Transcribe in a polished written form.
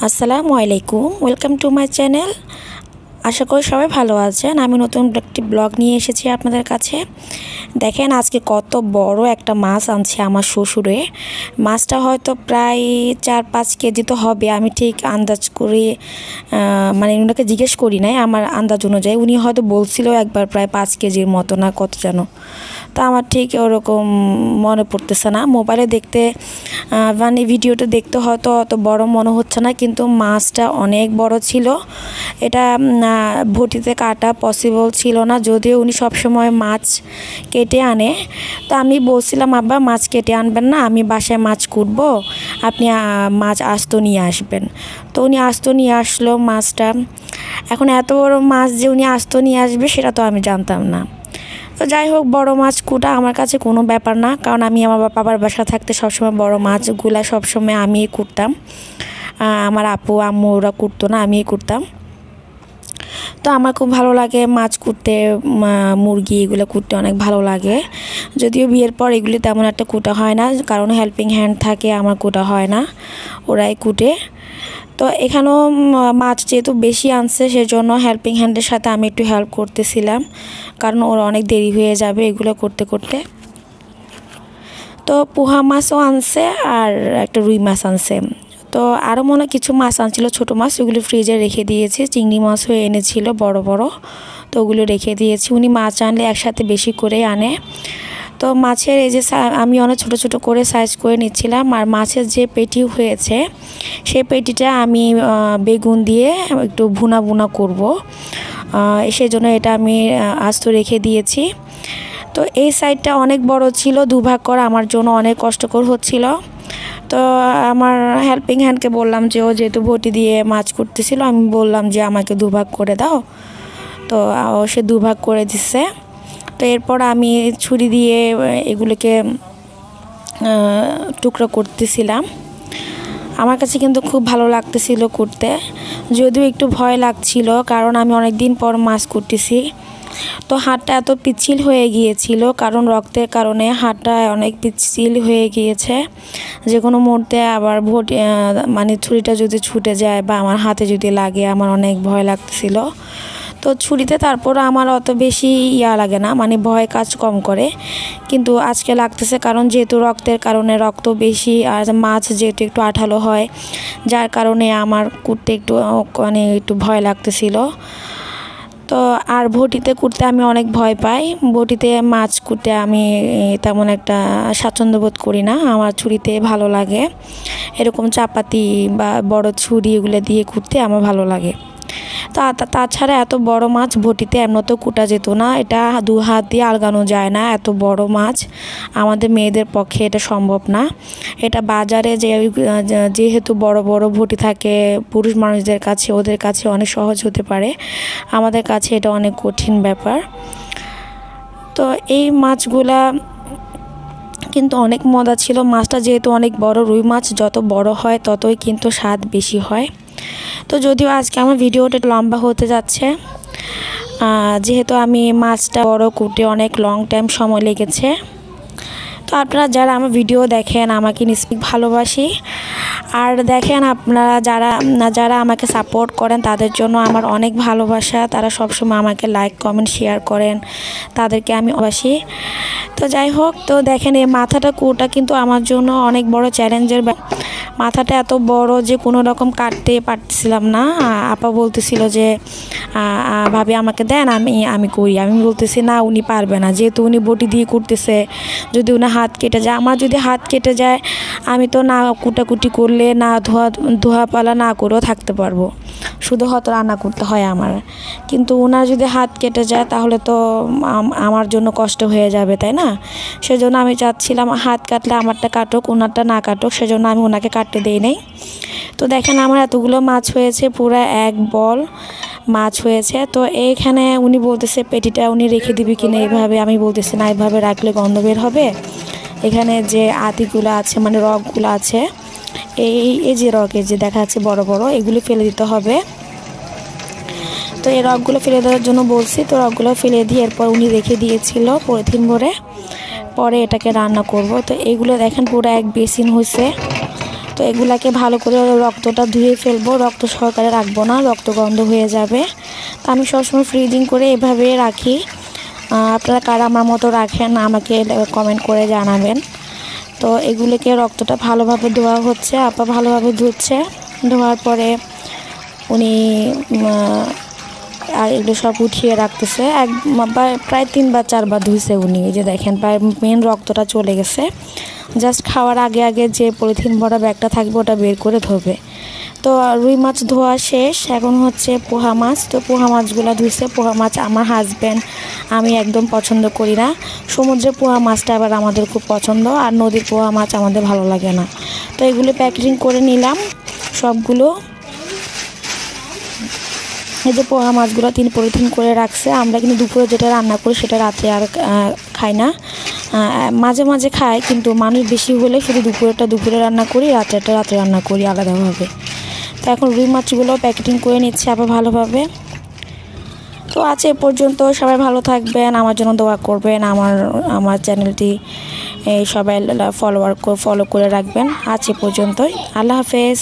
আসসালামু আলাইকুম, welcome to my channel. আশা করি সবাই ভালো আছেন। আমি নতুন একটি ব্লগ নিয়ে এসেছি আপনাদের কাছে। দেখেন আজকে কত বড় একটা মাছ আনছে আমার শ্বশুরে। মাছটা হয়তো প্রায় 4-5 কেজি তো হবে। আমি ঠিক আন্দাজ করে মানে ওনাকে জিজ্ঞেস করি নাই, আমার আন্দাজ অনুযায়ী উনি হয়তো বলছিল একবার প্রায় 5 কেজির মতো না কত যেন। তো আমার ঠিক ওরকম মনে পড়তেছে না। মোবাইলে দেখতে মানে ভিডিওটা দেখতে হয়তো অত বড় মনে হচ্ছে না, কিন্তু মাছটা অনেক বড় ছিল। এটা বটিতে কাটা পসিবল ছিল না, যদিও উনি সবসময় মাছ কেটে আনে। তো আমি বলছিলাম, আব্বা মাছ কেটে আনবেন না, আমি বাসায় মাছ কুটবো, আপনি মাছ আস্ত নিয়ে আসবেন। তো উনি আস্ত নিয়ে আসলো মাছটা। এখন এত বড় মাছ যে উনি আস্ত নিয়ে আসবে সেটা তো আমি জানতাম না। তো যাই হোক, বড় মাছ কুটা আমার কাছে কোনো ব্যাপার না, কারণ আমি আমার বাবার বাসা থাকতে সবসময় বড় মাছগুলা সবসময় আমিই কুটতাম। আমার আপু আম্মু ওরা কুটতো না, আমিই কুটতাম। তো আমার খুব ভালো লাগে মাছ কুটতে, মুরগি এগুলো কুটতে অনেক ভালো লাগে। যদিও বিয়ের পর এগুলি তেমন একটা কুটা হয় না, কারণ হেল্পিং হ্যান্ড থাকে, আমার কুটা হয় না, ওরাই কুটে। তো এখানেও মাছ যেহেতু বেশি আনছে সেজন্য হেল্পিং হ্যান্ডের সাথে আমি একটু হেল্প করতেছিলাম, কারণ ওর অনেক দেরি হয়ে যাবে এগুলো করতে করতে। তো পোহা মাছও আনছে আর একটা রুই মাছ আনছে। তো আরও মনে কিছু মাছ আনছিল, ছোটো মাছ, ওগুলো ফ্রিজে রেখে দিয়েছি। চিংড়ি মাছও এনেছিল বড় বড়, তো ওগুলো রেখে দিয়েছি। উনি মাছ আনলে একসাথে বেশি করে আনে। তো মাছের এই যে আমি অনেক ছোট ছোট করে সাইজ করে নিচ্ছিলাম। আর মাছের যে পেটি হয়েছে সেই পেটিটা আমি বেগুন দিয়ে একটু ভুনা ভুনা করব, সেই জন্য এটা আমি আস্ত রেখে দিয়েছি। তো এই সাইডটা অনেক বড় ছিল, দুভাগ করা আমার জন্য অনেক কষ্টকর হচ্ছিল। তো আমার হেল্পিং হ্যান্ডকে বললাম যে, ও যেহেতু বটি দিয়ে মাছ করতেছিল, আমি বললাম যে আমাকে দুভাগ করে দাও। তো সে দুভাগ করে দিচ্ছে। তো এরপর আমি ছুরি দিয়ে এগুলোকে টুকরো করতেছিলাম। আমার কাছে কিন্তু খুব ভালো লাগতেছিল করতে, যদিও একটু ভয় লাগছিল, কারণ আমি অনেক দিন পর মাছ করতেছি। তো হাতটা এত পিচ্ছিল হয়ে গিয়েছিল, কারণ রক্তের কারণে হাতটা অনেক পিচ্ছিল হয়ে গিয়েছে। যে কোনো মুহূর্তে আবার মানে ছুরিটা যদি ছুটে যায় বা আমার হাতে যদি লাগে, আমার অনেক ভয় লাগতেছিল। তো ছুরিতে তারপর আমার অত বেশি লাগে না, মানে ভয় কাজ কম করে, কিন্তু আজকে লাগতেছে, কারণ যেহেতু রক্তের কারণে রক্ত বেশি, আর মাছ যেহেতু একটু আঠালো হয়, যার কারণে আমার কুটতে একটু মানে একটু ভয় লাগতেছিল। তো আর বটিতে কুটতে আমি অনেক ভয় পাই। বটিতে মাছ কুটতে আমি তেমন একটা স্বাচ্ছন্দ্য বোধ করি না, আমার ছুরিতে ভালো লাগে। এরকম চাপাতি বা বড় ছুরি এগুলো দিয়ে কুটতে আমার ভালো লাগে। তাছাড়া এত বড় মাছ বটিতে এমনিতেও কুটা যেত না, এটা 2 হাত দিয়ে আলগানো যায় না। এত বড় মাছ আমাদের মেয়েদের পক্ষে এটা সম্ভব না। এটা বাজারে যেহেতু বড় বড় বটি থাকে পুরুষ মানুষদের কাছে, ওদের কাছে অনেক সহজ হতে পারে, আমাদের কাছে এটা অনেক কঠিন ব্যাপার। তো এই মাছগুলা কিন্তু অনেক মজা ছিল। মাছটা যেহেতু অনেক বড়, রুই মাছ যত বড় হয় ততই কিন্তু স্বাদ বেশি হয়। তো যদিও আজকে আমার ভিডিওটা লম্বা হতে যাচ্ছে, যেহেতু আমি মাছটা বড় কুটে অনেক লং টাইম সময় লেগেছে। তো আপনারা যারা আমার ভিডিও দেখেন, আমাকে নিশ্চয়ই ভালোবাসি। আর দেখেন আপনারা যারা আমাকে সাপোর্ট করেন তাদের জন্য আমার অনেক ভালোবাসা। তারা সবসময় আমাকে লাইক কমেন্ট শেয়ার করেন, তাদেরকে আমি ভালোবাসি। তো যাই হোক, তো দেখেন এই মাথাটা কুটা কিন্তু আমার জন্য অনেক বড় চ্যালেঞ্জের। মাথাটা এত বড় যে কোনো রকম কাটতে পারতেছিলাম না। আপা বলতেছিল যে ভাবি আমাকে দেন, আমি করি। আমি বলতেছি না, উনি পারবে না, যেহেতু উনি বটি দিয়ে করতেছে। যদি উনি হাত কেটে যায়, আমার যদি হাত কেটে যায়, আমি তো না কুটাকুটি করলে না ধোয়াপালা না করেও থাকতে পারবো, শুধু হয়তো রান্না করতে হয় আমার। কিন্তু ওনার যদি হাত কেটে যায় তাহলে তো আমার জন্য কষ্ট হয়ে যাবে, তাই না? সেজন্য আমি চাচ্ছিলাম হাত কাটলে আমারটা কাটুক, ওনারটা না কাটুক, সেজন্য আমি ওনাকে কাটতে দিই নাই। তো দেখেন আমার এতগুলো মাছ হয়েছে, পুরো এক বল মাছ হয়েছে। তো এইখানে উনি বলতেছে পেটিটা উনি রেখে দিবি কিনা এইভাবে, আমি বলতেছি না, এইভাবে রাখলে গন্ধ বের হবে। এখানে যে আতিগুলো আছে, মানে রগগুলো আছে, এই যে রগ, এই যে দেখা যাচ্ছে বড় বড়, এগুলো ফেলে দিতে হবে। তো এই রগগুলো ফেলে দেওয়ার জন্য বলছি। তো রগগুলো ফেলে দিয়ে এরপর উনি রেখে দিয়েছিল পলিথিন ভরে, পরে এটাকে রান্না করব। তো এগুলো দেখেন পুরো এক বেসিন হয়েছে। তো তো এগুলাকে ভালো করে রক্তটা ধুয়ে ফেলবো, রক্ত সহকারে রাখবো না, রক্ত গন্ধ হয়ে যাবে। তো আমি সবসময় ফ্রিজিং করে এভাবে রাখি। আপনারা কারা আমার মতো রাখেন আমাকে কমেন্ট করে জানাবেন। তো এগুলোকে রক্তটা ভালোভাবে ধোয়া হচ্ছে, আপা ভালোভাবে ধুচ্ছে। ধোয়ার পরে উনি আর এগুলো সব উঠিয়ে রাখতেছে। প্রায় 3 বা 4 বার ধুইছে উনি। এই যে দেখেন প্রায় মেন রক্তটা চলে গেছে। জাস্ট খাওয়ার আগে আগে যে পলিথিন ভরা ব্যাগটা থাকবে ওটা বের করে ধোবে। তো রুই মাছ ধোয়া শেষ, এখন হচ্ছে পোহা মাছ। তো পোহা মাছগুলো ধুইছে। পোহা মাছ আমার হাজব্যান্ড আমি একদম পছন্দ করি না। সমুদ্রের পোহা মাছটা আবার আমাদের খুব পছন্দ, আর নদীর পোহা মাছ আমাদের ভালো লাগে না। তো এগুলো প্যাকেজিং করে নিলাম সবগুলো। এই যে পোহা মাছগুলো 3 পলিথিন করে রাখছে। আমরা কিন্তু দুপুরে যেটা রান্না করি সেটা রাত্রে আর খাই না, মাঝে মাঝে খাই, কিন্তু মানুষ বেশি হলে শুধু দুপুরেরটা দুপুরে রান্না করি, রাত্রেটা রাত্রে রান্না করি আলাদাভাবে। তো এখন রুই মাছগুলো প্যাকেটিং করে নিচ্ছে আবার ভালোভাবে। তো আজ এ পর্যন্ত, সবাই ভালো থাকবেন, আমার জন্য দোয়া করবেন, আমার চ্যানেলটি সবাই ফলো করে রাখবেন। আজ এ পর্যন্তই, আল্লাহ হাফেজ।